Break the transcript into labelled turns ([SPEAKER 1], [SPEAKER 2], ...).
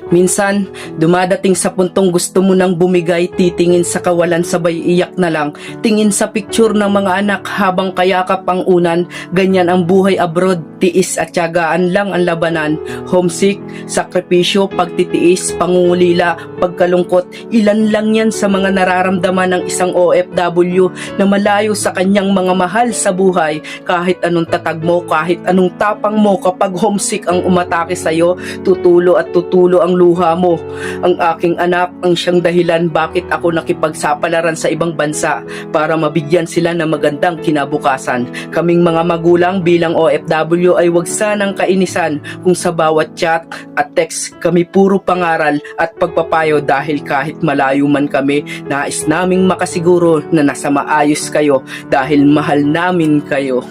[SPEAKER 1] Minsan, dumadating sa puntong gusto mo nang bumigay, titingin sa kawalan sabay iyak na lang. Tingin sa picture ng mga anak habang kayakap ang unan. Ganyan ang buhay abroad, tiis at tiyagaan lang ang labanan. Homesick, sakripisyo, pagtitiis, pangungulila, pagkalungkot. Ilan lang yan sa mga nararamdaman ng isang OFW na malayo sa kanyang mga mahal sa buhay. Kahit anong tatag mo, kahit anong tapang mo, kapag homesick ang umatake sa'yo, tutulo at tutulo ang luha mo. Ang aking anak ang siyang dahilan bakit ako nakipagsapalaran sa ibang bansa para mabigyan sila ng magandang kinabukasan. Kaming mga magulang bilang OFW ay wag sanang kainisan kung sa bawat chat at text kami puro pangaral at pagpapayo dahil kahit malayo man kami, nais naming makasiguro na nasa maayos kayo dahil mahal namin kayo.